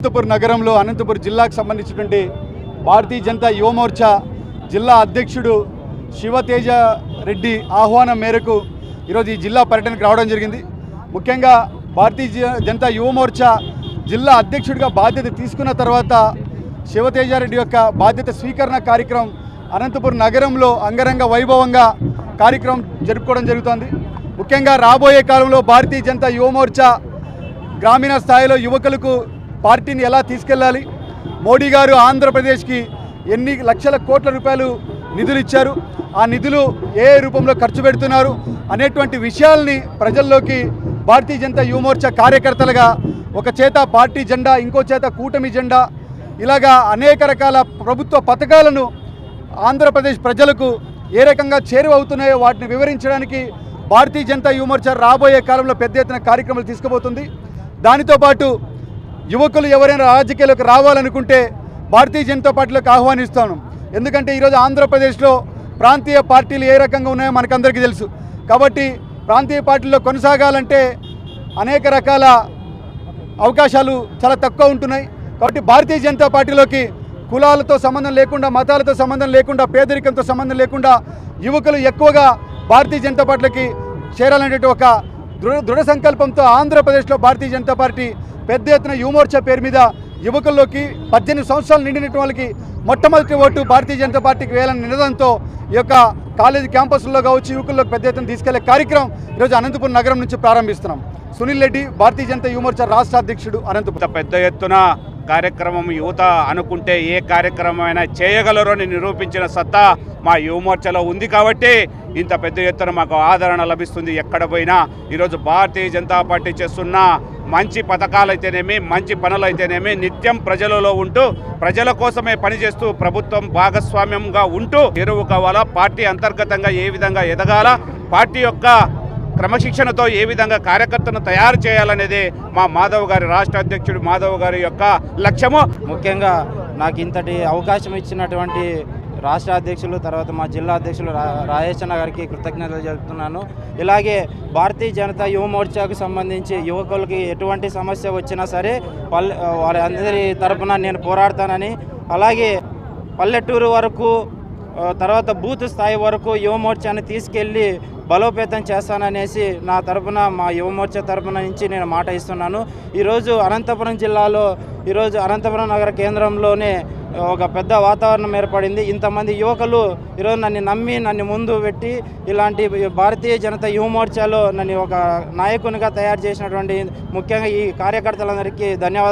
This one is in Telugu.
అనంతపురం నగరంలో అనంతపురం జిల్లాకు సంబంధించినటువంటి భారతీయ జనతా యువ మోర్చా జిల్లా అధ్యక్షుడు శివతేజ రెడ్డి ఆహ్వానం మేరకు ఈరోజు ఈ జిల్లా పర్యటనకు రావడం జరిగింది. ముఖ్యంగా భారతీయ జనతా యువ మోర్చా జిల్లా అధ్యక్షుడిగా బాధ్యత తీసుకున్న తర్వాత శివతేజ రెడ్డి యొక్క బాధ్యత స్వీకరణ కార్యక్రమం అనంతపురం నగరంలో అంగరంగ వైభవంగా కార్యక్రమం జరుపుకోవడం జరుగుతోంది. ముఖ్యంగా రాబోయే కాలంలో భారతీయ జనతా యువ మోర్చా గ్రామీణ స్థాయిలో యువకులకు పార్టీని ఎలా తీసుకెళ్ళాలి, మోడీ గారు ఆంధ్రప్రదేశ్కి ఎన్ని లక్షల కోట్ల రూపాయలు నిధులు ఇచ్చారు, ఆ నిధులు ఏ రూపంలో ఖర్చు పెడుతున్నారు అనేటువంటి విషయాల్ని ప్రజల్లోకి భారతీయ జనతా యువ మోర్చా కార్యకర్తలుగా ఒక చేత పార్టీ జెండా, ఇంకో చేత కూటమి జెండా, ఇలాగా అనేక రకాల ప్రభుత్వ పథకాలను ఆంధ్రప్రదేశ్ ప్రజలకు ఏ రకంగా చేరువవుతున్నాయో వాటిని వివరించడానికి భారతీయ జనతా యువ మోర్చా రాబోయే కాలంలో పెద్ద ఎత్తున కార్యక్రమాలు తీసుకుపోతుంది. దానితో పాటు యువకులు ఎవరైనా రాజకీయాలకు రావాలనుకుంటే భారతీయ జనతా పార్టీలోకి ఆహ్వానిస్తాను. ఎందుకంటే ఈరోజు ఆంధ్రప్రదేశ్లో ప్రాంతీయ పార్టీలు ఏ రకంగా ఉన్నాయో మనకందరికీ తెలుసు. కాబట్టి ప్రాంతీయ పార్టీల్లో కొనసాగాలంటే అనేక రకాల అవకాశాలు చాలా తక్కువ ఉంటున్నాయి. కాబట్టి భారతీయ జనతా పార్టీలోకి కులాలతో సంబంధం లేకుండా, మతాలతో సంబంధం లేకుండా, పేదరికంతో సంబంధం లేకుండా యువకులు ఎక్కువగా భారతీయ జనతా పార్టీలోకి చేరాలనే ఒక దృఢ సంకల్పంతో ఆంధ్రప్రదేశ్లో భారతీయ జనతా పార్టీ పెద్ద ఎత్తున యువ మోర్చా పేరు మీద యువకుల్లోకి 18 సంవత్సరాలు నిండినటువంటి వాళ్ళకి మొట్టమొదటి ఓటు భారతీయ జనతా పార్టీకి వేయాలనే నినాదంతో ఈ యొక్క కాలేజీ క్యాంపస్లో కావచ్చు యువకుల్లోకి పెద్ద ఎత్తున తీసుకెళ్లే కార్యక్రమం ఈరోజు అనంతపురం నగరం నుంచి ప్రారంభిస్తున్నాం. సునీల్ రెడ్డి, భారతీయ జనతా యువ మోర్చా రాష్ట్ర అధ్యక్షుడు, అనంతపురం. పెద్ద ఎత్తున కార్యక్రమం యువత అనుకుంటే ఏ కార్యక్రమం అయినా చేయగలరు అని నిరూపించిన సత్తా మా యువ మోర్చాలో ఉంది. కాబట్టి ఇంత పెద్ద ఎత్తున మాకు ఆదరణ లభిస్తుంది ఎక్కడ పోయినా. ఈరోజు భారతీయ జనతా పార్టీ చేస్తున్న మంచి పథకాలైతేనేమి, మంచి పనులైతేనేమి నిత్యం ప్రజలలో ఉంటూ ప్రజల కోసమే పనిచేస్తూ ప్రభుత్వం భాగస్వామ్యంగా ఉంటూ ఎరువు కావాలా, పార్టీ అంతర్గతంగా ఏ విధంగా ఎదగాల, పార్టీ యొక్క క్రమశిక్షణతో ఏ విధంగా కార్యకర్తను తయారు చేయాలనేది మా మాధవ్ గారి, రాష్ట్ర అధ్యక్షుడు మాధవ్ గారి యొక్క లక్ష్యము. ముఖ్యంగా నాకు ఇంతటి అవకాశం ఇచ్చినటువంటి రాష్ట్ర అధ్యక్షులు, తర్వాత మా జిల్లా అధ్యక్షులు రాజేశన్న గారికి కృతజ్ఞతలు చెబుతున్నాను. ఇలాగే భారతీయ జనతా యువ మోర్చాకు సంబంధించి యువకులకి ఎటువంటి సమస్య వచ్చినా సరే వారి అందరి తరపున నేను పోరాడతానని, అలాగే పల్లెటూరు వరకు తర్వాత బూత్ స్థాయి వరకు యువ మోర్చాని తీసుకెళ్ళి బలోపేతం చేస్తాననేసి నా తరపున, మా యువ మోర్చా తరపున నుంచి నేను మాట ఇస్తున్నాను. ఈరోజు అనంతపురం జిల్లాలో, ఈరోజు అనంతపురం నగర కేంద్రంలోనే ఒక పెద్ద వాతావరణం ఏర్పడింది. ఇంతమంది యువకులు ఈరోజు నన్ను నమ్మి, నన్ను ముందు పెట్టి ఇలాంటి భారతీయ జనతా యువ మోర్చాలో నన్ను ఒక నాయకునిగా తయారు చేసినటువంటి ముఖ్యంగా ఈ కార్యకర్తలందరికీ ధన్యవాదాలు.